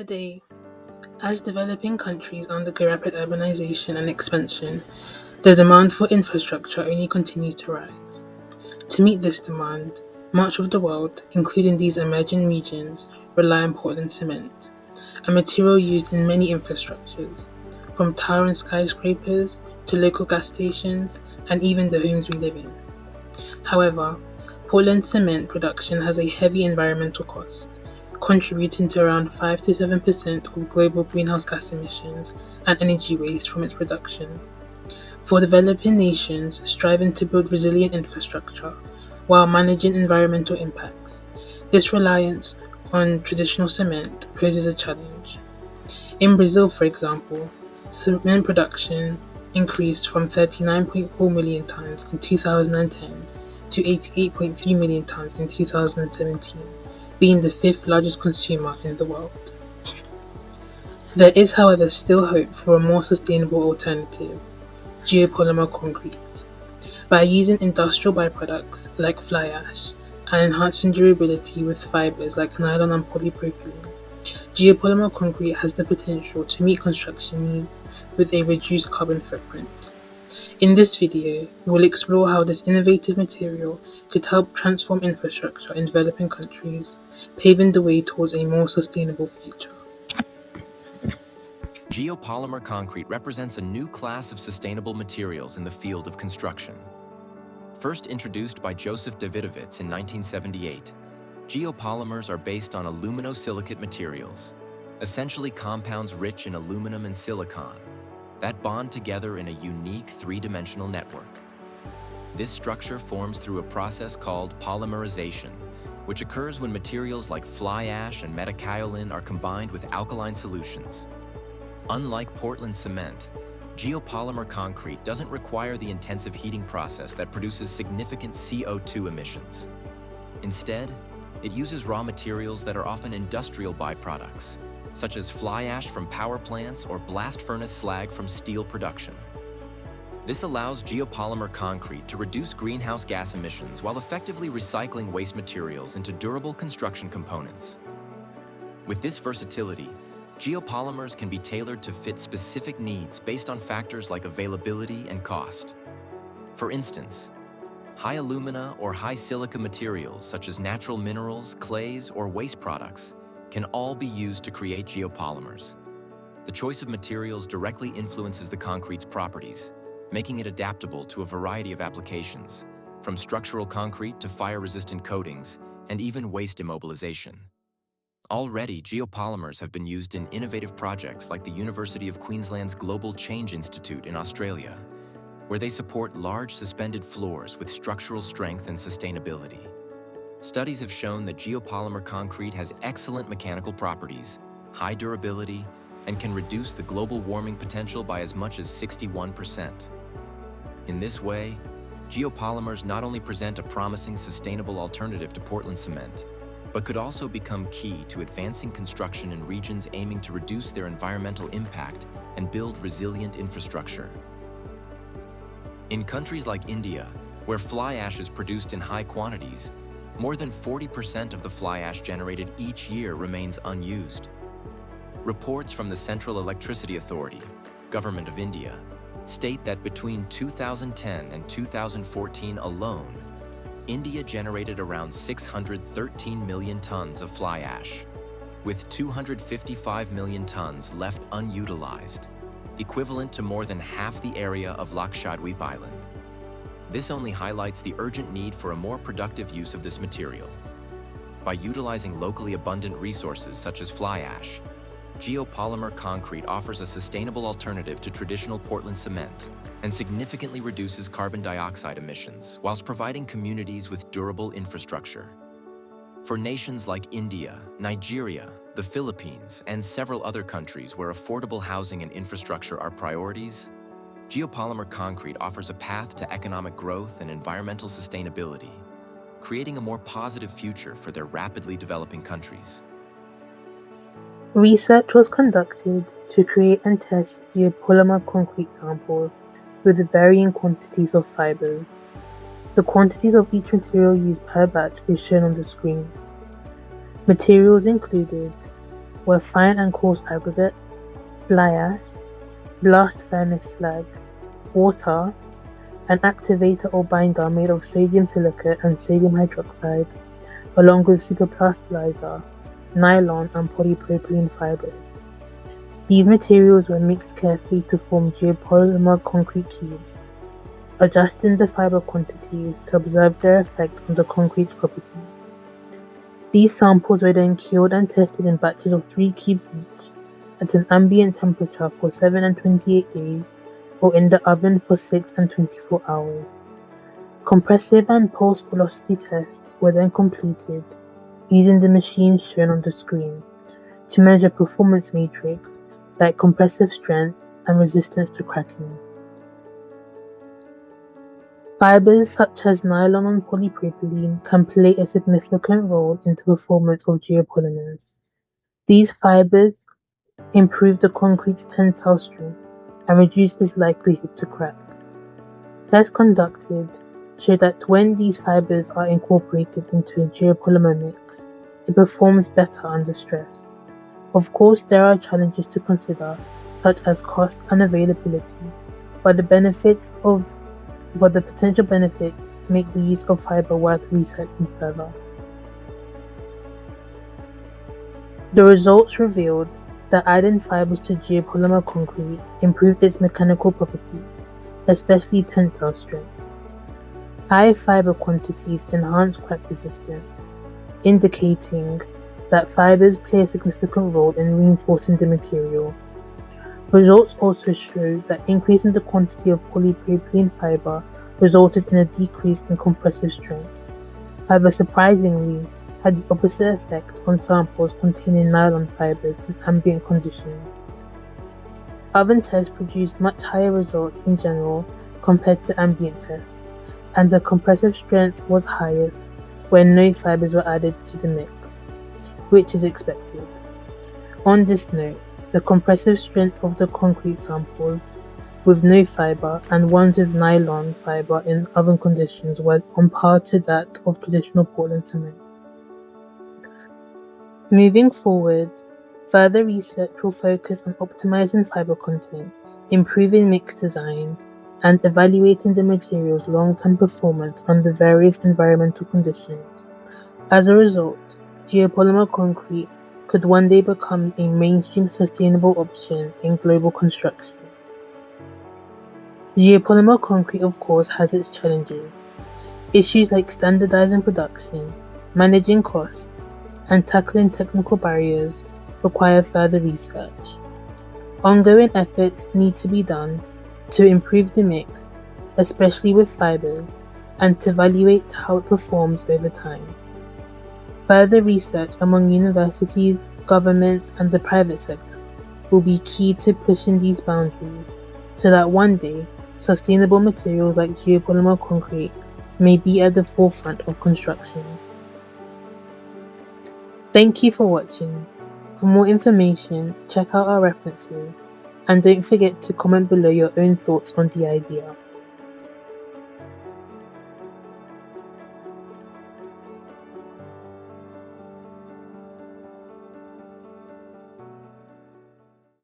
Today, as developing countries undergo rapid urbanization and expansion, the demand for infrastructure only continues to rise. To meet this demand, much of the world, including these emerging regions, rely on Portland cement, a material used in many infrastructures, from towering skyscrapers to local gas stations and even the homes we live in. However, Portland cement production has a heavy environmental cost, contributing to around 5 to 7% of global greenhouse gas emissions and energy waste from its production. For developing nations striving to build resilient infrastructure while managing environmental impacts, this reliance on traditional cement poses a challenge. In Brazil, for example, cement production increased from 39.4 million tons in 2010 to 88.3 million tons in 2017, being the fifth largest consumer in the world. There is, however, still hope for a more sustainable alternative: geopolymer concrete. By using industrial byproducts like fly ash and enhancing durability with fibers like nylon and polypropylene, geopolymer concrete has the potential to meet construction needs with a reduced carbon footprint. In this video, we will explore how this innovative material could help transform infrastructure in developing countries, paving the way towards a more sustainable future. Geopolymer concrete represents a new class of sustainable materials in the field of construction. First introduced by Joseph Davidovits in 1978, geopolymers are based on aluminosilicate materials, essentially compounds rich in aluminum and silicon, that bond together in a unique three-dimensional network. This structure forms through a process called polymerization, which occurs when materials like fly ash and metakaolin are combined with alkaline solutions. Unlike Portland cement, geopolymer concrete doesn't require the intensive heating process that produces significant CO2 emissions. Instead, it uses raw materials that are often industrial byproducts, such as fly ash from power plants or blast furnace slag from steel production. This allows geopolymer concrete to reduce greenhouse gas emissions while effectively recycling waste materials into durable construction components. With this versatility, geopolymers can be tailored to fit specific needs based on factors like availability and cost. For instance, high alumina or high silica materials such as natural minerals, clays, or waste products can all be used to create geopolymers. The choice of materials directly influences the concrete's properties, making it adaptable to a variety of applications, from structural concrete to fire-resistant coatings, and even waste immobilization. Already, geopolymers have been used in innovative projects like the University of Queensland's Global Change Institute in Australia, where they support large suspended floors with structural strength and sustainability. Studies have shown that geopolymer concrete has excellent mechanical properties, high durability, and can reduce the global warming potential by as much as 61%. In this way, geopolymers not only present a promising sustainable alternative to Portland cement, but could also become key to advancing construction in regions aiming to reduce their environmental impact and build resilient infrastructure. In countries like India, where fly ash is produced in high quantities, more than 40% of the fly ash generated each year remains unused. Reports from the Central Electricity Authority, Government of India, state that between 2010 and 2014 alone, India generated around 613 million tons of fly ash, with 255 million tons left unutilized, equivalent to more than half the area of Lakshadweep Island. This only highlights the urgent need for a more productive use of this material. By utilizing locally abundant resources such as fly ash, geopolymer concrete offers a sustainable alternative to traditional Portland cement and significantly reduces carbon dioxide emissions whilst providing communities with durable infrastructure. For nations like India, Nigeria, the Philippines, and several other countries where affordable housing and infrastructure are priorities, geopolymer concrete offers a path to economic growth and environmental sustainability, creating a more positive future for their rapidly developing countries. Research was conducted to create and test geopolymer concrete samples with varying quantities of fibers. The quantities of each material used per batch is shown on the screen. Materials included were fine and coarse aggregate, fly ash, blast furnace slag, water, an activator or binder made of sodium silicate and sodium hydroxide, along with superplasticizer, nylon and polypropylene fibers. These materials were mixed carefully to form geopolymer concrete cubes, adjusting the fiber quantities to observe their effect on the concrete's properties. These samples were then cured and tested in batches of 3 cubes each at an ambient temperature for 7 and 28 days, or in the oven for 6 and 24 hours. Compressive and pulse velocity tests were then completed using the machines shown on the screen to measure performance metrics like compressive strength and resistance to cracking. Fibers such as nylon and polypropylene can play a significant role in the performance of geopolymers. These fibers improve the concrete's tensile strength and reduce its likelihood to crack. Tests conducted show that when these fibers are incorporated into a geopolymer mix, it performs better under stress. Of course, there are challenges to consider, such as cost and availability, but the potential benefits make the use of fiber worth researching further. The results revealed that adding fibers to geopolymer concrete improved its mechanical properties, especially tensile strength. High fiber quantities enhance crack resistance, indicating that fibers play a significant role in reinforcing the material. Results also show that increasing the quantity of polypropylene fiber resulted in a decrease in compressive strength. However, surprisingly, had the opposite effect on samples containing nylon fibers in ambient conditions. Oven tests produced much higher results in general compared to ambient tests, and the compressive strength was highest when no fibers were added to the mix, which is expected. On this note, the compressive strength of the concrete samples with no fiber and ones with nylon fiber in oven conditions were on par to that of traditional Portland cement. Moving forward, further research will focus on optimizing fiber content, improving mix designs, and evaluating the material's long-term performance under various environmental conditions. As a result, geopolymer concrete could one day become a mainstream sustainable option in global construction. Geopolymer concrete, of course, has its challenges. Issues like standardizing production, managing costs, and tackling technical barriers require further research. Ongoing efforts need to be done to improve the mix, especially with fibers, and to evaluate how it performs over time. Further research among universities, governments, and the private sector will be key to pushing these boundaries so that one day sustainable materials like geopolymer concrete may be at the forefront of construction. Thank you for watching. For more information, check out our references, and don't forget to comment below your own thoughts on the idea.